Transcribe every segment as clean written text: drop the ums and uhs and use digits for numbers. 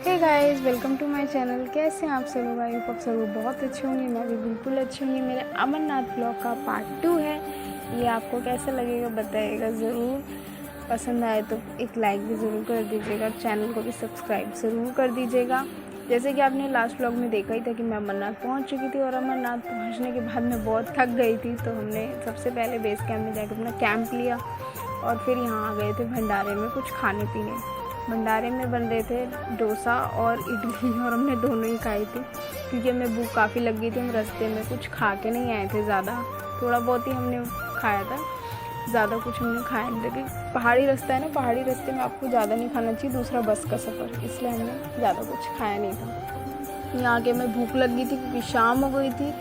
Hey guys, welcome to my channel. कैसे हैं आप सब लोग? आई होप आप सब लोग बहुत अच्छे होंगे। मैं भी बिल्कुल अच्छी होंगी। मेरे अमरनाथ ब्लॉग का पार्ट 2 है। ये आपको कैसा लगेगा बताइएगा ज़रूर। पसंद आए तो एक लाइक भी ज़रूर कर दीजिएगा, चैनल को भी सब्सक्राइब ज़रूर कर दीजिएगा। जैसे कि आपने लास्ट ब्लॉग में देखा ही था कि मैं अमरनाथ पहुंच चुकी थी, और अमरनाथ पहुंचने के बाद मैं बहुत थक गई थी, तो हमने सबसे पहले बेस कैंप में जाकर अपना कैंप लिया और फिर यहाँ आ गए थे भंडारे में कुछ खाने पीने। भंडारे में बन रहे थे डोसा और इडली, और हमने दोनों ही खाई थी क्योंकि हमें भूख काफ़ी लग गई थी। हम रास्ते में कुछ खा के नहीं आए थे ज़्यादा, थोड़ा बहुत ही हमने खाया था, ज़्यादा कुछ हमने खाया नहीं था क्योंकि पहाड़ी रास्ता है ना, पहाड़ी रास्ते में आपको ज़्यादा नहीं खाना चाहिए, दूसरा बस का सफ़र, इसलिए हमने ज़्यादा कुछ खाया नहीं था। यहाँ आके हमें भूख लग गई थी क्योंकि शाम हो गई थी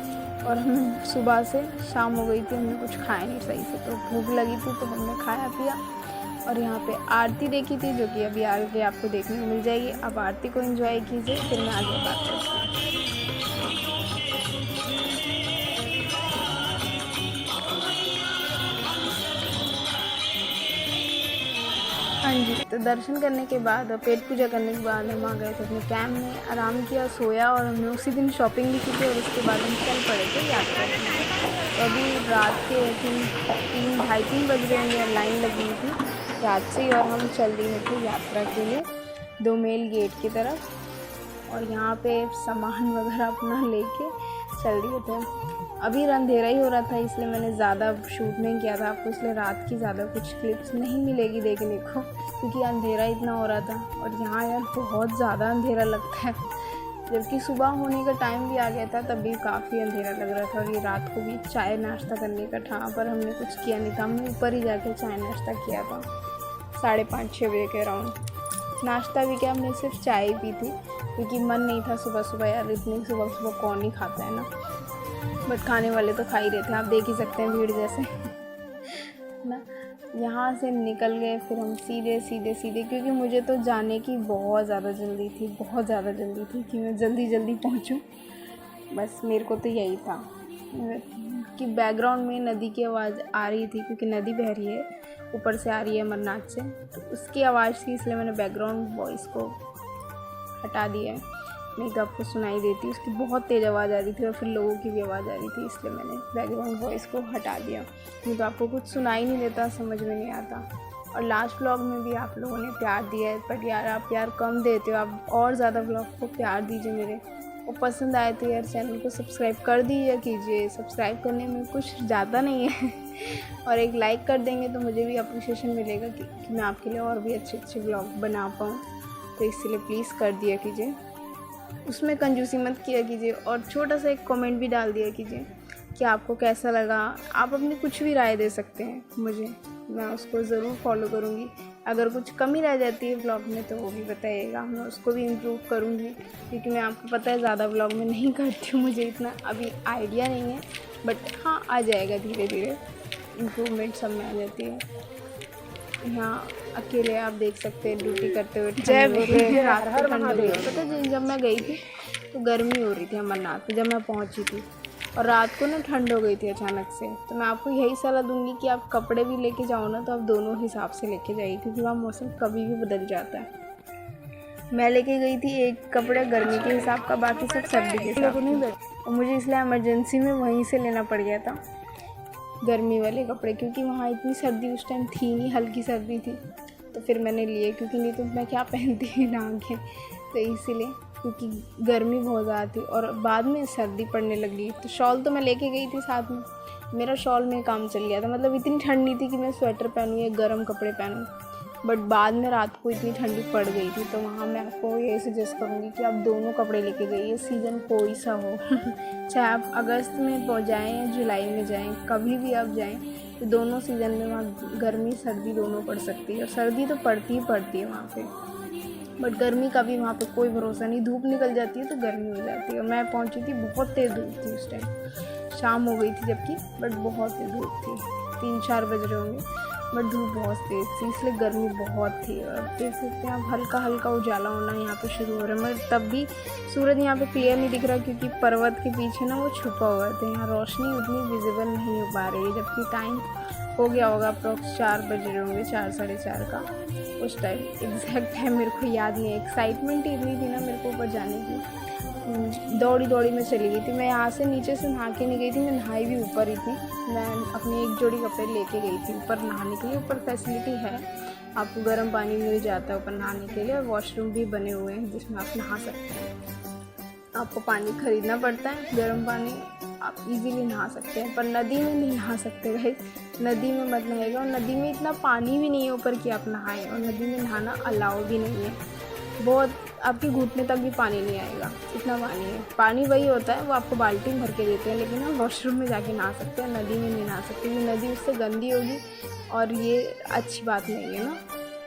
और हमें सुबह से शाम हो गई थी, हमने कुछ खाया नहीं सही से, तो भूख लगी थी तो हमने खाया पिया। और यहाँ पे आरती देखी थी जो कि अभी आगे आपको देखने को मिल जाएगी। अब आरती को एंजॉय कीजिए, फिर मैं आगे बात करती हूँ। हाँ जी, तो दर्शन करने के बाद और पेट पूजा करने के बाद हम आ गए थे अपने कैंप में, आराम किया, सोया, और हमने उसी दिन शॉपिंग भी की थी और उसके बाद हम चल पड़े थे यात्रा के लिए। तो अभी रात के 3 ढाई 3 बज रहे होंगे, लाइन लगी हुई थी रात से ही, और हम चल रहे थे यात्रा के लिए 2 मेल गेट की तरफ। और यहाँ पे सामान वगैरह अपना लेके चल रहे थे। अभी अंधेरा ही हो रहा था इसलिए मैंने ज़्यादा शूट नहीं किया था आपको, इसलिए रात की ज़्यादा कुछ क्लिप्स नहीं मिलेगी देखने को क्योंकि अंधेरा इतना हो रहा था। और यहाँ यार बहुत ज़्यादा अंधेरा लगता है, जबकि सुबह होने का टाइम भी आ गया था तब भी काफ़ी अंधेरा लग रहा था। और ये रात को भी चाय नाश्ता करने का था, पर हमने कुछ किया नहीं था, हमने ऊपर ही जाके चाय नाश्ता किया था 5:30-6 बजे के अराउंड। नाश्ता भी क्या, हमने सिर्फ चाय पी थी क्योंकि मन नहीं था सुबह सुबह, यार इतनी सुबह सुबह कौन ही खाता है ना, बट खाने वाले तो खा ही रहे थे, आप देख ही सकते हैं भीड़ जैसे ना। यहाँ से निकल गए फिर हम सीधे सीधे सीधे, क्योंकि मुझे तो जाने की बहुत ज़्यादा जल्दी थी, बहुत ज़्यादा जल्दी थी कि मैं जल्दी जल्दी पहुँचूँ। बस मेरे को तो यही था कि बैकग्राउंड में नदी की आवाज़ आ रही थी क्योंकि नदी बह रही है, ऊपर से आ रही है अमरनाथ से, तो उसकी आवाज़ थी, इसलिए मैंने बैकग्राउंड वॉइस को हटा दिया है, नहीं तो आपको सुनाई देती, उसकी बहुत तेज़ आवाज़ आ रही थी और फिर लोगों की भी आवाज़ आ रही थी, इसलिए मैंने बैकग्राउंड वॉइस को हटा दिया, नहीं तो आपको कुछ सुनाई नहीं देता, समझ में नहीं आता। और लास्ट व्लॉग में भी आप लोगों ने प्यार दिया है, बट यार आप प्यार कम देते हो, आप और ज़्यादा व्लॉग को प्यार दीजिए मेरे, वो पसंद आए तो यार चैनल को सब्सक्राइब कर दीजिए कीजिए, सब्सक्राइब करने में कुछ ज़्यादा नहीं है और एक लाइक कर देंगे तो मुझे भी अप्रिशिएशन मिलेगा कि मैं आपके लिए और भी अच्छे अच्छे व्लॉग बना पाऊँ, तो इसलिए प्लीज़ कर दिया कीजिए, उसमें कंजूसी मत किया कीजिए, और छोटा सा एक कमेंट भी डाल दिया कीजिए कि आपको कैसा लगा। आप अपनी कुछ भी राय दे सकते हैं मुझे, मैं उसको ज़रूर फॉलो करूँगी। अगर कुछ कमी रह जाती है व्लॉग में तो वो भी बताइएगा, मैं उसको भी इम्प्रूव करूँगी, क्योंकि मैं आपको पता है ज़्यादा व्लॉग में नहीं करती हूँ, मुझे इतना अभी आइडिया नहीं है, बट हाँ आ जाएगा धीरे धीरे, इम्प्रूवमेंट सब में आ जाती है। यहाँ अकेले आप देख सकते हैं ड्यूटी करते हुए, जय बोले रात को ठंड हो रही है। पता है जब मैं गई थी तो गर्मी हो रही थी अमरनाथ में, जब मैं पहुँची थी, और रात को ना ठंड हो गई थी अचानक से। तो मैं आपको यही सलाह दूंगी कि आप कपड़े भी लेके जाओ ना तो आप दोनों हिसाब से लेके जाइए, क्योंकि वहाँ मौसम कभी भी बदल जाता है। मैं लेके गई थी एक कपड़ा गर्मी के हिसाब का, बाकी सब सर्दी के हिसाब का, और मुझे इसलिए इमरजेंसी में वहीं से लेना पड़ गया था गर्मी वाले कपड़े, क्योंकि वहाँ इतनी सर्दी उस टाइम थी नहीं, हल्की सर्दी थी, तो फिर मैंने लिए, क्योंकि नहीं तो मैं क्या पहनती नहा के, तो इसीलिए, क्योंकि गर्मी बहुत ज़्यादा थी और बाद में सर्दी पड़ने लगी। तो शॉल तो मैं लेके गई थी साथ में, मेरा शॉल में काम चल गया था, मतलब इतनी ठंड नहीं थी कि मैं स्वेटर पहनूँ या गर्म कपड़े पहनूँ, बट बाद में रात को इतनी ठंडी पड़ गई थी, तो वहाँ मैं आपको ये सजेस्ट करूँगी कि आप दोनों कपड़े लेके जाइए, सीज़न कोई सा हो चाहे आप अगस्त में जाएँ या जुलाई में जाएँ, कभी भी आप जाएँ, तो दोनों सीज़न में वहाँ गर्मी सर्दी दोनों पड़ सकती है, और सर्दी तो पड़ती ही पड़ती है वहाँ पे, बट गर्मी का भी वहाँ पे कोई भरोसा नहीं, धूप निकल जाती है तो गर्मी हो जाती है। और मैं पहुँची थी बहुत तेज़ धूप थी उस टाइम, शाम हो गई थी जबकि, बट बहुत तेज़ धूप थी, 3-4 बज रहे होंगे, बट धूप बहुत तेज़ थी, इसलिए गर्मी बहुत थी। और देख सकते हैं आप हल्का हल्का उजाला होना यहाँ पे शुरू हो रहा है, मगर तब भी सूरज यहाँ पे क्लियर नहीं दिख रहा, क्योंकि पर्वत के पीछे ना वो छुपा हुआ था। यहाँ रोशनी उतनी विजिबल नहीं हो पा रही है, जबकि टाइम हो गया होगा अप्रॉक्स 4 बज रहे होंगे, 4 साढ़े 4 का उस टाइम। एग्जैक्ट टाइम मेरे को याद नहीं है, एक्साइटमेंट इतनी थी ना मेरे को ऊपर जाने की, दौड़ी दौड़ी में चली गई थी। मैं यहाँ से नीचे से नहा के नहीं गई थी, मैं नहाई भी ऊपर ही थी। मैं अपनी एक जोड़ी कपड़े लेके गई थी ऊपर नहाने के लिए। ऊपर फैसिलिटी है, आपको गर्म पानी मिल जाता है ऊपर नहाने के लिए, और वॉशरूम भी बने हुए हैं जिसमें आप नहा सकते हैं। आपको पानी खरीदना पड़ता है, गर्म पानी आप इजीली नहा सकते हैं, पर नदी में नहीं नहा सकते भाई, नदी में मत नहाएगा। और नदी में इतना पानी भी नहीं है ऊपर कि आप नहाएं, और नदी में नहाना अलाउ भी नहीं है। बहुत आपके घुटने तक भी पानी नहीं आएगा, इतना पानी है। पानी वही होता है, वो आपको बाल्टी में भर के देते हैं, लेकिन आप वॉशरूम में जाके नहा सकते हैं, नदी में नहीं नहा सकते, क्योंकि नदी उससे गंदी होगी और ये अच्छी बात नहीं है ना।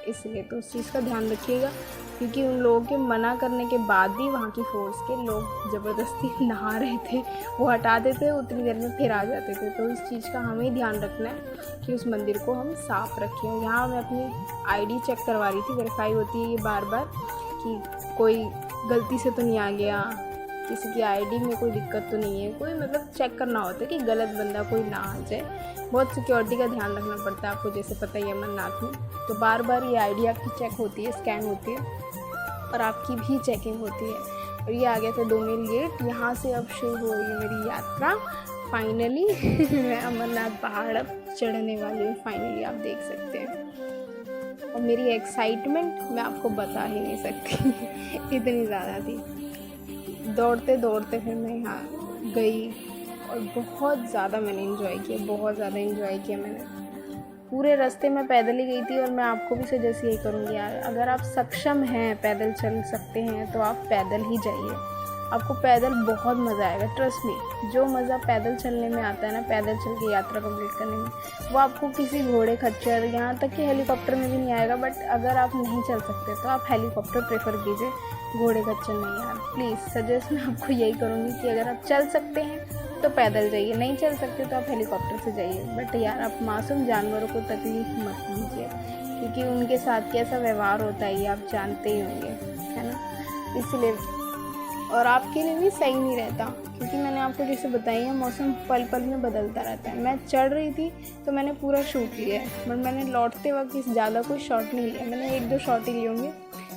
इसलिए तो उस चीज़ का ध्यान रखिएगा, क्योंकि उन लोगों के मना करने के बाद भी वहाँ की फोर्स के लोग ज़बरदस्ती नहा रहे थे, वो हटा देते, उतनी देर में फिर आ जाते थे। तो इस चीज़ का हमें ध्यान रखना है कि उस मंदिर को हम साफ़ रखें। यहाँ मैं अपनी आईडी चेक करवा रही थी, वेरीफाई होती है ये बार बार कि कोई गलती से तो नहीं आ गया, किसी की आईडी में कोई दिक्कत तो नहीं है, कोई मतलब चेक करना होता है कि गलत बंदा कोई ना आ जाए। बहुत सिक्योरिटी का ध्यान रखना पड़ता है आपको, जैसे पता ही है अमरनाथ में। तो बार बार ये आईडी आपकी चेक होती है, स्कैन होती है, और आपकी भी चेकिंग होती है। और ये आ गया था 2 मील गेट। यहाँ से अब शुरू हो रही है मेरी यात्रा फाइनली। मैं अमरनाथ पहाड़ अब चढ़ने वाली हूँ फाइनली, आप देख सकते हैं। और मेरी एक्साइटमेंट मैं आपको बता ही नहीं सकती इतनी ज़्यादा थी। दौड़ते दौड़ते फिर मैं यहाँ गई, और बहुत ज़्यादा मैंने एंजॉय किया, बहुत ज़्यादा एंजॉय किया मैंने। पूरे रास्ते में पैदल ही गई थी, और मैं आपको भी सजेस्ट यही करूँगी यार, अगर आप सक्षम हैं, पैदल चल सकते हैं, तो आप पैदल ही जाइए। आपको पैदल बहुत मज़ा आएगा, ट्रस्ट मी। जो मज़ा पैदल चलने में आता है ना, पैदल चल के यात्रा कंप्लीट करने में, वो आपको किसी घोड़े, खच्चर, यहाँ तक कि हेलीकॉप्टर में भी नहीं आएगा। बट अगर आप नहीं चल सकते तो आप हेलीकॉप्टर प्रेफर कीजिए, घोड़े, खच्चर नहीं यार, प्लीज़ सजेस्ट मैं आपको यही करूँगी कि अगर आप चल सकते हैं तो पैदल जाइए, नहीं चल सकते तो आप हेलीकॉप्टर से जाइए। बट यार आप मासूम जानवरों को तकलीफ मत दीजिए, क्योंकि उनके साथ कैसा व्यवहार होता है ये आप जानते ही होंगे, है ना। इसलिए और आपके लिए भी सही नहीं रहता, क्योंकि मैंने आपको जैसे बताई है, मौसम पल पल में बदलता रहता है। मैं चढ़ रही थी तो मैंने पूरा शूट लिया है, बट मैंने लौटते वक्त ज़्यादा कोई शॉट नहीं लिया, मैंने 1-2 शॉट ही लिए होंगे,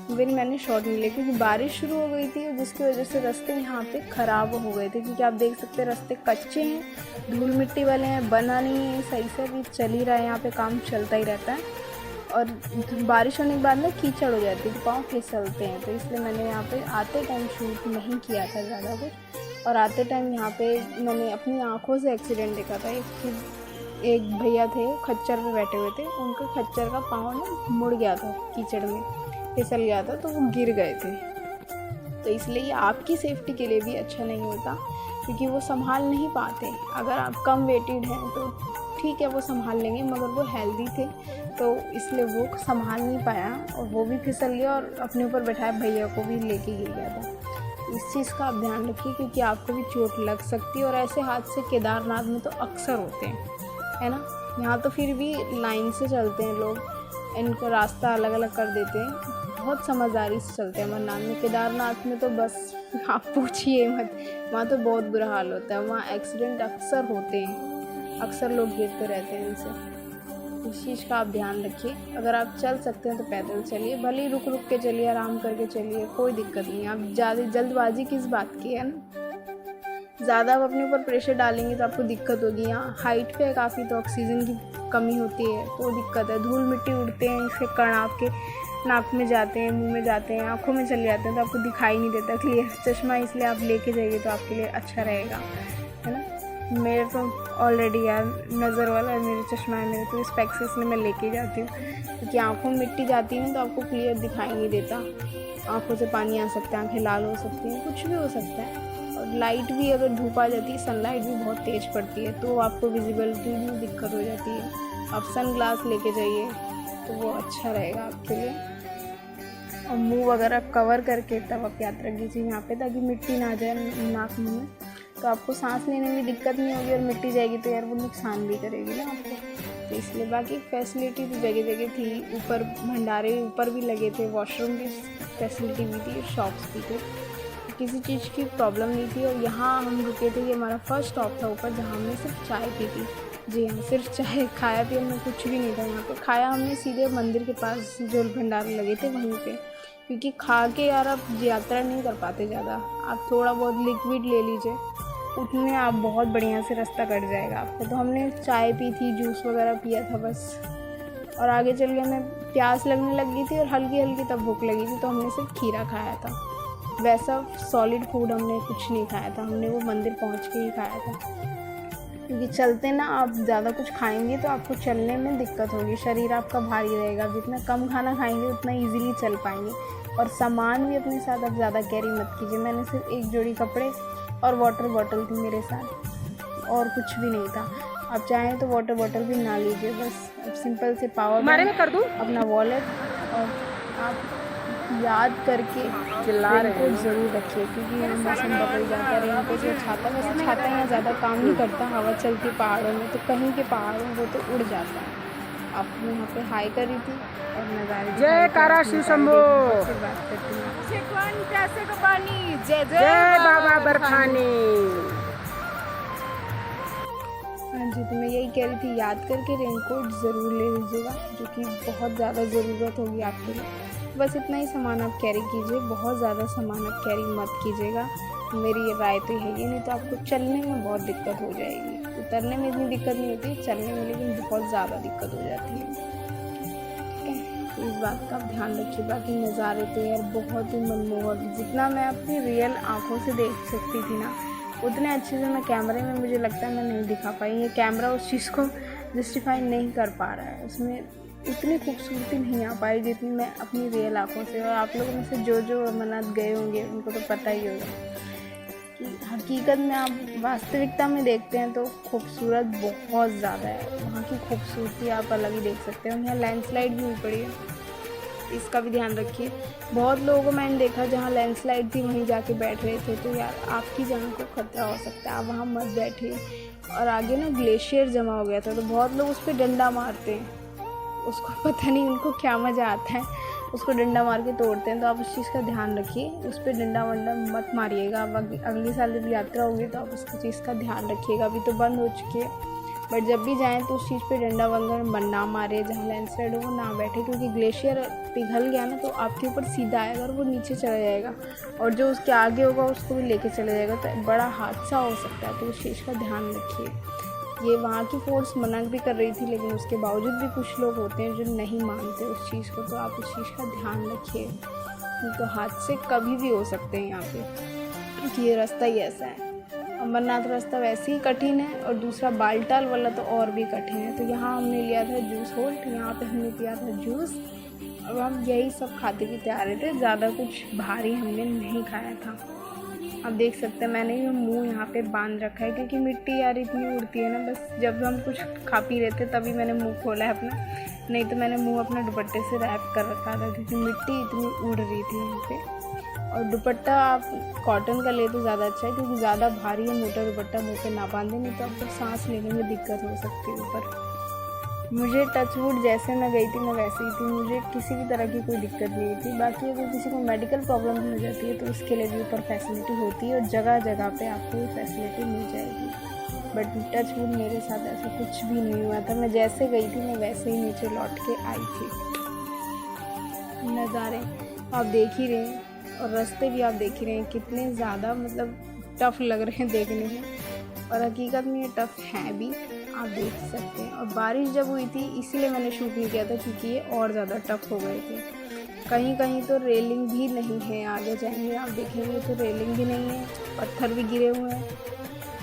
फिर मैंने शॉट नहीं लिया, क्योंकि बारिश शुरू हो गई थी, जिसकी वजह से रास्ते यहाँ पे ख़राब हो गए थे। क्योंकि आप देख सकते हैं रास्ते कच्चे हैं, धूल मिट्टी वाले हैं, बना नहीं है सही से, अभी चल ही रहा है, यहाँ पे काम चलता ही रहता है। और बारिश होने के बाद ना कीचड़ हो जाती है, पाँव फिसलते हैं, तो इसलिए मैंने यहाँ पे आते टाइम शूट नहीं किया था ज़्यादा कुछ। और आते टाइम यहाँ पे मैंने अपनी आँखों से एक्सीडेंट देखा था। एक भैया थे, खच्चर पे बैठे हुए थे, उनका खच्चर का पाँव ना मुड़ गया था, कीचड़ में फिसल गया था, तो वो गिर गए थे। तो इसलिए आपकी सेफ्टी के लिए भी अच्छा नहीं होता, क्योंकि वो संभाल नहीं पाते। अगर आप कम वेटेड हैं तो ठीक है, वो संभाल लेंगे, मगर वो हेल्दी थे तो इसलिए वो संभाल नहीं पाया, और वो भी फिसल गया, और अपने ऊपर बैठाया भैया को भी लेके गिर गया था। इस चीज़ का आप ध्यान रखिए, क्योंकि आपको भी चोट लग सकती है। और ऐसे हादसे केदारनाथ में तो अक्सर होते हैं, है ना। यहाँ तो फिर भी लाइन से चलते हैं लोग, इनको रास्ता अलग अलग कर देते हैं, बहुत समझदारी से चलते हैं। अमरनाथ में, केदारनाथ में तो बस आप पूछिए मत, वहाँ तो बहुत बुरा हाल होता है। वहाँ एक्सीडेंट अक्सर होते हैं, अक्सर लोग गिरते रहते हैं इनसे। इस चीज़ का आप ध्यान रखिए। अगर आप चल सकते हैं तो पैदल चलिए, भले ही रुक रुक के चलिए, आराम करके चलिए, कोई दिक्कत नहीं। आप ज़्यादा जल्दबाजी किस बात की है ना, ज़्यादा आप अपने ऊपर प्रेशर डालेंगे तो आपको दिक्कत होगी। यहाँ हाइट पे है काफ़ी, तो ऑक्सीजन की कमी होती है, तो दिक्कत है। धूल मिट्टी उड़ते हैं, इसके कण आपके नाक में जाते हैं, मुंह में जाते हैं, आँखों में चले जाते हैं, तो आपको दिखाई नहीं देता क्लियर। चश्मा इसलिए आप लेके जाइए तो आपके लिए अच्छा रहेगा, है ना। मेरे तो ऑलरेडी यार नज़र वाला मेरे चश्मा है, मेरे तो स्पेक्स, इसलिए मैं लेके जाती हूँ, क्योंकि आँखों में मिट्टी जाती है ना, तो आपको क्लियर दिखाई नहीं देता, आँखों से पानी आ सकता है, आँखें लाल हो सकती हैं, कुछ भी हो सकता है। और लाइट भी, अगर धूप आ जाती है, सनलाइट भी बहुत तेज़ पड़ती है, तो आपको विजिबिलिटी में दिक्कत हो जाती है। आप सन ग्लास लेके जाइए तो वो अच्छा रहेगा आपके लिए। और मुँह वगैरह कवर करके तब आप यात्रा कीजिए यहाँ पे, ताकि मिट्टी ना जाए नाक मुँह में, तो आपको सांस लेने में दिक्कत नहीं होगी। और मिट्टी जाएगी तो यार वो नुकसान भी करेगी ना आपको। तो इसलिए। बाकी फैसिलिटी तो जगह जगह थी, ऊपर भंडारे ऊपर भी लगे थे, वॉशरूम की फैसिलिटी भी थी, शॉप्स भी थे, किसी चीज़ की प्रॉब्लम नहीं थी। और यहाँ हम रुके थे, ये हमारा फर्स्ट स्टॉप था ऊपर, जहाँ हमने सिर्फ चाय पी थी। जी हाँ, सिर्फ चाय, खाया पिया हमने कुछ भी नहीं था यहाँ पे। खाया हमने सीधे मंदिर के पास जो भंडारे लगे थे वहीं पे, क्योंकि खा के यार आप यात्रा नहीं कर पाते ज़्यादा। आप थोड़ा बहुत लिक्विड ले लीजिए, उतने आप बहुत बढ़िया से रास्ता कट जाएगा आपका। तो हमने चाय पी थी, जूस वगैरह पिया था बस, और आगे चल के हमें प्यास लगने लग गई थी और हल्की हल्की तब भूख लगी थी, तो हमने सिर्फ खीरा खाया था। वैसा सॉलिड फूड हमने कुछ नहीं खाया था, हमने वो मंदिर पहुंच के ही खाया था, क्योंकि चलते ना आप ज़्यादा कुछ खाएंगे तो आपको चलने में दिक्कत होगी, शरीर आपका भारी रहेगा। जितना कम खाना खाएंगे उतना इजीली चल पाएंगे। और सामान भी अपने साथ आप ज़्यादा कैरी मत कीजिए। मैंने सिर्फ एक जोड़ी कपड़े और वाटर बॉटल थी मेरे साथ, और कुछ भी नहीं था। आप चाहें तो वाटर बॉटल भी ना लीजिए, बस सिंपल से पावर बैंक कर दूँ, अपना वॉलेट, और आप याद करके रेनकोट ज़रूर रखिए, क्योंकि मौसम बदल जाता है। रेनकोट या छाता, वैसे छाता यहाँ ज़्यादा काम नहीं करता, हवा चलती पहाड़ों में, तो कहीं के पहाड़ों वो तो उड़ जाता है। आप यहाँ पे हाई करी थी और नज़ारे, जय कारा शिव शंभो, बात करती हूँ, जय जय बाबा बर्फानी। हाँ जी, तो मैं यही कह रही थी, याद करके रेनकोट ज़रूर ले लीजिएगा, जो कि बहुत ज़्यादा ज़रूरत होगी आपके लिए। बस इतना ही सामान आप कैरी कीजिए, बहुत ज़्यादा सामान आप कैरी मत कीजिएगा, मेरी ये राय तो है ही। नहीं तो आपको चलने में बहुत दिक्कत हो जाएगी। उतरने में इतनी दिक्कत नहीं होती, चलने में लेकिन बहुत ज़्यादा दिक्कत हो जाती है। ठीक है, तो इस बात का आप ध्यान रखिए। बाकी नज़ारे तो यार बहुत ही मनमोहक, जितना मैं अपनी रियल आँखों से देख सकती थी ना, उतने अच्छे से मैं कैमरे में, मुझे लगता है मैं नहीं दिखा पाई। ये कैमरा उस चीज़ को जस्टिफाई नहीं कर पा रहा है, उसमें उतनी खूबसूरती नहीं आ पाई जितनी मैं अपनी रियल आँखों से। और आप लोगों में से जो अमरनाथ गए होंगे उनको तो पता ही होगा कि हकीकत में आप वास्तविकता में देखते हैं तो खूबसूरत बहुत ज़्यादा है। वहाँ की खूबसूरती आप अलग ही देख सकते हैं। यहाँ लैंडस्लाइड भी हुई पड़ी है, इसका भी ध्यान रखिए। बहुत लोगों को मैंने देखा जहाँ लैंडस्लाइड थी वहीं जाके बैठ रहे थे, तो यार आपकी जान को खतरा हो सकता है, आप वहाँ मत बैठिए। और आगे ना ग्लेशियर जमा हो गया था, तो बहुत लोग उस पर डंडा मारते हैं, उसको पता नहीं उनको क्या मज़ा आता है, उसको डंडा मार के तोड़ते हैं। तो आप उस चीज़ का ध्यान रखिए, उस पर डंडा वंडा मत मारिएगा। अब अगले साल जब यात्रा होगी तो आप उस चीज़ का ध्यान रखिएगा। अभी तो बंद हो चुकी है, बट जब भी जाएं तो उस चीज़ पे डंडा वगैरह ना मारे, जहाँ लैंडस्लाइड हो वो ना बैठे, क्योंकि ग्लेशियर पिघल गया ना तो आपके ऊपर सीधा आएगा और वो नीचे चला जाएगा, और जो उसके आगे होगा उसको भी लेके चला जाएगा, तो बड़ा हादसा हो सकता है। तो उस चीज़ का ध्यान रखिए। ये वहाँ की फोर्स मना भी कर रही थी, लेकिन उसके बावजूद भी कुछ लोग होते हैं जो नहीं मानते उस चीज़ को, तो आप उस चीज़ का ध्यान रखिए, नहीं तो हादसे कभी भी हो सकते हैं यहाँ पे, क्योंकि ये रास्ता ही ऐसा है। अमरनाथ रास्ता वैसे ही कठिन है, और दूसरा बालटाल वाला तो और भी कठिन है। तो यहाँ हमने लिया था जूस होल्ट, यहाँ पे हमने पिया था जूस, और हम यही सब खाते पीते आ रहे थे, ज़्यादा कुछ भारी हमने नहीं खाया था। आप देख सकते हैं मैंने ये मुंह यहाँ पे बांध रखा है, क्योंकि मिट्टी यार इतनी उड़ती है ना, बस जब हम कुछ खा पी रहे थे तभी मैंने मुंह खोला है अपना, नहीं तो मैंने मुंह अपना दुपट्टे से रैप कर रखा था, क्योंकि मिट्टी इतनी उड़ रही थी यहाँ पे। और दुपट्टा आप कॉटन का ले तो ज़्यादा अच्छा है, क्योंकि ज़्यादा भारी है मोटा दुपट्टा मुँह पे ना बांधे, नहीं तो आपको सांस लेने में दिक्कत हो सकती है ऊपर। मुझे टचवुड जैसे मैं गई थी मैं वैसे ही थी, मुझे किसी भी तरह की कोई दिक्कत नहीं थी। बाकी अगर किसी को मेडिकल प्रॉब्लम भी हो जाती है तो उसके लिए भी ऊपर फैसिलिटी होती है, और जगह जगह पे आपको ये फैसिलिटी मिल जाएगी। बट टचवुड मेरे साथ ऐसा कुछ भी नहीं हुआ था, मैं जैसे गई थी मैं वैसे ही नीचे लौट के आई थी। नज़ारे आप देख ही रहे हैं, और रास्ते भी आप देख ही रहे हैं कितने ज़्यादा मतलब टफ़ लग रहे हैं देखने में, और हकीकत में ये टफ़ है भी, आप देख सकते हैं। और बारिश जब हुई थी इसीलिए मैंने शूट नहीं किया था, क्योंकि ये और ज़्यादा टफ़ हो गए थे। कहीं कहीं तो रेलिंग भी नहीं है, आगे जाएंगे आप देखेंगे तो रेलिंग भी नहीं है, पत्थर भी गिरे हुए हैं,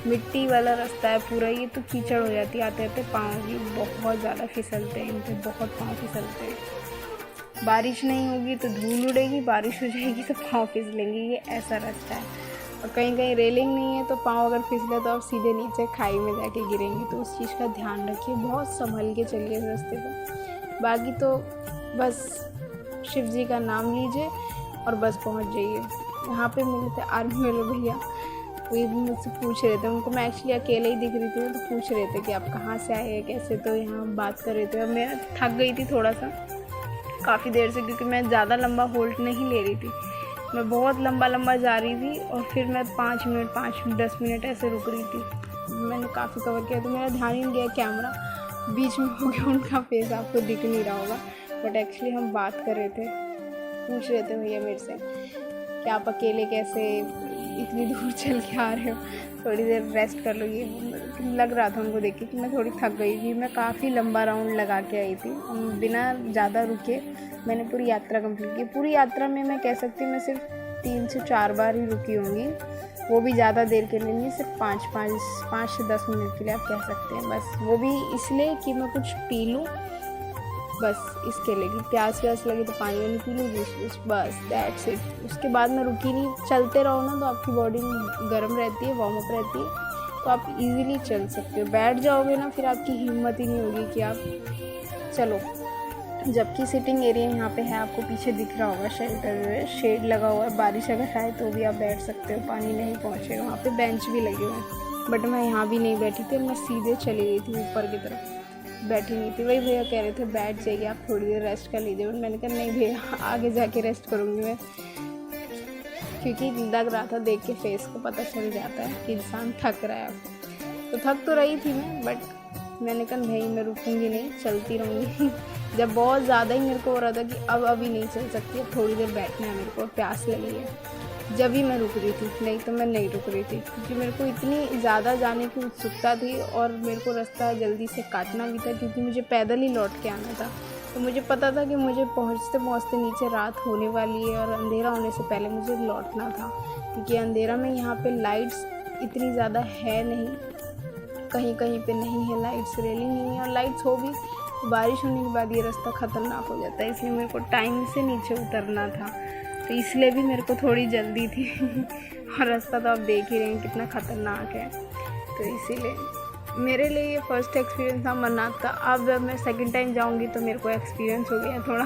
मिट्टी वाला रास्ता है पूरा। ये तो कीचड़ हो जाती है, आते आते पाँव भी बहुत ज़्यादा फिसलते हैं, इन पर बहुत पाँव फिसलते हैं। बारिश नहीं होगी तो धूल उड़ेगी, बारिश हो जाएगी तो पाँव फिसलेंगे, ये ऐसा रास्ता है। और कहीं कहीं रेलिंग नहीं है तो पाँव अगर फिसले तो आप सीधे नीचे खाई में जाके गिरेंगे, तो उस चीज़ का ध्यान रखिए, बहुत संभल के चलिए इस रास्ते पर। बाकी तो बस शिव जी का नाम लीजिए और बस पहुंच जाइए। यहाँ पे मिले थे आर्मी वाले भैया, वो भी मुझसे पूछ रहे थे, उनको मैं एक्चुअली अकेले ही दिख रही थी तो पूछ रहे थे कि आप कहाँ से आए हैं कैसे, तो यहाँ बात कर रहे थे। और मैं थक गई थी थोड़ा सा काफ़ी देर से, क्योंकि मैं ज़्यादा लंबा होल्ड नहीं ले रही थी, मैं बहुत लंबा जा रही थी और फिर मैं 5 मिनट 10 मिनट ऐसे रुक रही थी। मैंने काफ़ी कवर किया तो मेरा ध्यान ही नहीं गया, कैमरा बीच में हो गया, उनका फेस आपको दिख नहीं रहा होगा, बट एक्चुअली हम बात कर रहे थे, पूछ रहे थे भैया मेरे से कि आप अकेले कैसे इतनी दूर चल के आ रहे हो, थोड़ी देर रेस्ट कर लो। ये लग रहा था उनको देख के कि मैं थोड़ी थक गई थी, मैं काफ़ी लंबा राउंड लगा के आई थी, बिना ज़्यादा रुके मैंने पूरी यात्रा कंप्लीट की। पूरी यात्रा में मैं कह सकती हूँ मैं सिर्फ 3 से 4 बार ही रुकी होंगी, वो भी ज़्यादा देर के लिए नहीं, सिर्फ 5 से 10 मिनट के लिए आप कह सकते हैं, बस वो भी इसलिए कि मैं कुछ पी लूँ, बस इसके लिए कि प्यास लगी तो पानी वानी पी लूँ, जूस, बस दैट्स इट। उसके बाद मैं रुकी नहीं। चलते रहो ना तो आपकी बॉडी गर्म रहती है, वार्म अप रहती है, तो आप इजीली चल सकते हो। बैठ जाओगे ना फिर आपकी हिम्मत ही नहीं होगी कि आप चलो। जबकि सिटिंग एरिया यहाँ पे है, आपको पीछे दिख रहा होगा शेल्टर, शेड लगा हुआ है, बारिश अगर आए तो भी आप बैठ सकते हो, पानी नहीं पहुँचेगा। वहाँ पे बेंच भी लगे हुए हैं, बट मैं यहाँ भी नहीं बैठी थी, मैं सीधे चली गई थी ऊपर की तरफ, बैठी नहीं थी। वही भैया कह रहे थे बैठ जाइए आप थोड़ी देर रेस्ट कर लीजिए, मैंने कहा नहीं भैया आगे जाके रेस्ट करूँगी मैं, क्योंकि लग रहा था देख के फेस को पता चल जाता है कि इंसान थक रहा है। तो थक तो रही थी मैं, बट मैंने कहा भाई मैं रुकूंगी नहीं, चलती रहूँगी। जब बहुत ज़्यादा ही मेरे को हो रहा था कि अब अभी नहीं चल सकती, अब थोड़ी देर बैठना है, मेरे को प्यास लगी है, जब ही मैं रुक रही थी, नहीं तो मैं नहीं रुक रही थी, क्योंकि मेरे को इतनी ज़्यादा जाने की उत्सुकता थी और मेरे को रास्ता जल्दी से काटना भी था, क्योंकि मुझे पैदल ही लौट के आना था। तो मुझे पता था कि मुझे पहुँचते पहुँचते नीचे रात होने वाली है और अंधेरा होने से पहले मुझे लौटना था, क्योंकि अंधेरा में यहाँ पे लाइट्स इतनी ज़्यादा है नहीं, कहीं कहीं पे नहीं है लाइट्स, रेलिंग नहीं है, और लाइट्स हो भी बारिश होने के बाद ये रास्ता ख़तरनाक हो जाता है, इसलिए मेरे को टाइम से नीचे उतरना था, तो इसलिए भी मेरे को थोड़ी जल्दी थी। और रास्ता तो आप देख ही रहे हैं कितना ख़तरनाक है, तो इसीलिए मेरे लिए ये फर्स्ट एक्सपीरियंस था अमरनाथ का। अब मैं सेकंड टाइम जाऊंगी तो मेरे को एक्सपीरियंस हो गया थोड़ा,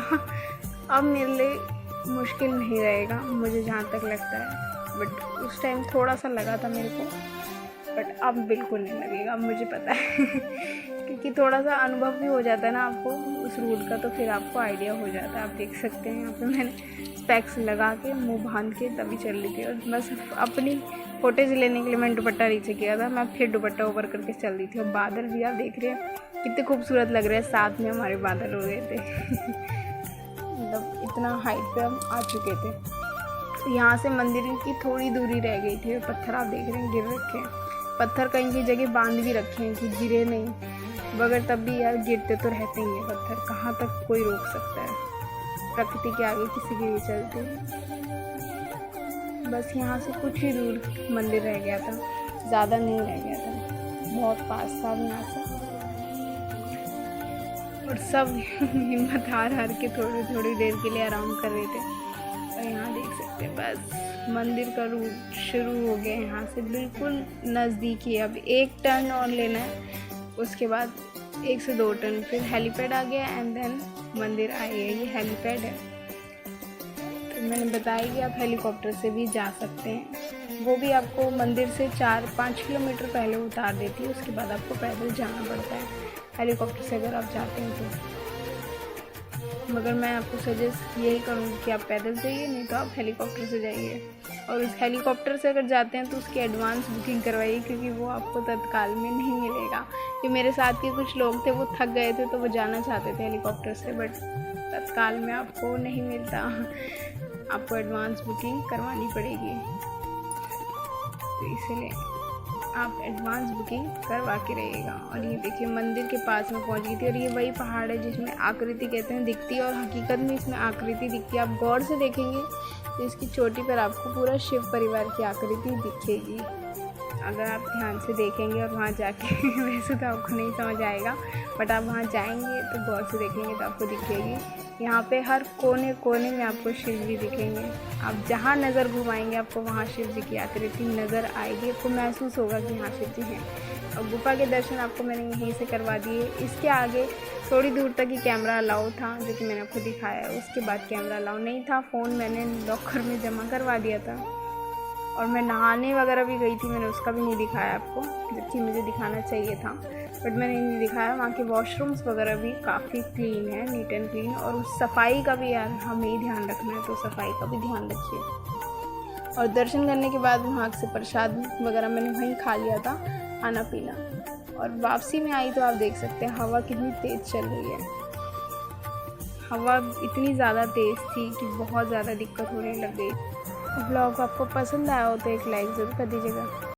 अब मेरे लिए मुश्किल नहीं रहेगा मुझे जहाँ तक लगता है, बट उस टाइम थोड़ा सा लगा था मेरे को, बट अब बिल्कुल नहीं लगेगा, अब मुझे पता है। क्योंकि थोड़ा सा अनुभव भी हो जाता है ना आपको उस रूट का, तो फिर आपको आइडिया हो जाता है। आप देख सकते हैं यहाँ पे मैंने स्पेक्स लगा के मुंह बांध के तभी चल रही थी, और बस अपनी फोटेज लेने के लिए मैंने दुपट्टा नीचे किया था, मैं फिर दुपट्टा ऊपर करके चल रही थी। और बादल भी आप देख रहे हैं कितने खूबसूरत लग रहे हैं, साथ में हमारे बादल हो गए थे। मतलब इतना हाइट पे हम आ चुके थे। यहाँ से मंदिर की थोड़ी दूरी रह गई थी, पत्थर आप देख रहे हैं गिर रखे हैं, पत्थर कहीं की जगह बांध भी रखे हैं कि गिरे नहीं, मगर तब भी यार गिरते तो रहते ही हैं पत्थर, कहाँ तक कोई रोक सकता है, प्रकृति के आगे किसी की भी चलती। बस यहाँ से कुछ ही दूर मंदिर रह गया था, ज़्यादा नहीं रह गया था, बहुत पास था यहाँ से। और सब हिम्मत हार के थोड़ी देर के लिए आराम कर रहे थे। और यहाँ देख सकते हैं बस मंदिर का रूट शुरू हो गया, यहाँ से बिल्कुल नज़दीक ही। अब एक टर्न और लेना है, उसके बाद 1 से 2 टर्न, फिर हेलीपैड आ गया एंड देन मंदिर आई है। ये हेलीपैड है, तो मैंने बताया कि आप हेलीकॉप्टर से भी जा सकते हैं, वो भी आपको मंदिर से 4-5 किलोमीटर पहले उतार देती है, उसके बाद आपको पैदल जाना पड़ता है हेलीकॉप्टर से अगर आप जाते हैं तो। मगर मैं आपको सजेस्ट यही करूँगी कि आप पैदल जाइए, नहीं तो आप हेलीकॉप्टर से जाइए। और उस हेलीकॉप्टर से अगर जाते हैं तो उसकी एडवांस बुकिंग करवाइए, क्योंकि वो आपको तत्काल में नहीं मिलेगा। कि मेरे साथ के कुछ लोग थे वो थक गए थे तो वो जाना चाहते थे हेलीकॉप्टर से, बट तत्काल में आपको नहीं मिलता, आपको एडवांस बुकिंग करवानी पड़ेगी। तो इसलिए आप एडवांस बुकिंग करवा के रहिएगा। और ये देखिए मंदिर के पास में पहुंच गई थी, और ये वही पहाड़ है जिसमें आकृति कहते हैं दिखती है, और हकीकत में इसमें आकृति दिखती है। आप गौर से देखेंगे तो इसकी चोटी पर आपको पूरा शिव परिवार की आकृति दिखेगी, अगर आप ध्यान से देखेंगे और वहाँ जाके वैसे तो आपको नहीं समझ आएगा, बट आप वहाँ जाएंगे तो गौर से देखेंगे तो आपको दिखेगी। यहाँ पे हर कोने कोने में आपको शिव जी दिखेंगे, आप जहाँ नज़र घुमाएंगे आपको वहाँ शिव जी की आकृति नज़र आएगी, आपको महसूस होगा कि हाँ शिव जी हैं। और गुफा के दर्शन आपको मैंने यहीं से करवा दिए। इसके आगे थोड़ी दूर तक ही कैमरा अलाउ था, जो कि मैंने आपको दिखाया, उसके बाद कैमरा अलाउ नहीं था। फ़ोन मैंने लॉकर में जमा करवा दिया था, और मैं नहाने वगैरह भी गई थी, मैंने उसका भी नहीं दिखाया आपको, जबकि मुझे दिखाना चाहिए था, बट मैंने नहीं दिखाया। वहाँ के वॉशरूम्स वगैरह भी काफ़ी क्लीन है, नीट एंड क्लीन। और उस सफाई का भी यार हमें ही ध्यान रखना है, तो सफाई का भी ध्यान रखिए। और दर्शन करने के बाद वहाँ से प्रसाद वगैरह मैंने वहीं खा लिया था, खाना पीना। और वापसी में आई तो आप देख सकते हैं हवा कितनी तेज़ चल रही है। हवा इतनी ज़्यादा तेज़ थी कि बहुत ज़्यादा दिक्कत होने लग गई। ब्लॉग आपको पसंद आया हो तो एक लाइक ज़रूर कर दीजिएगा।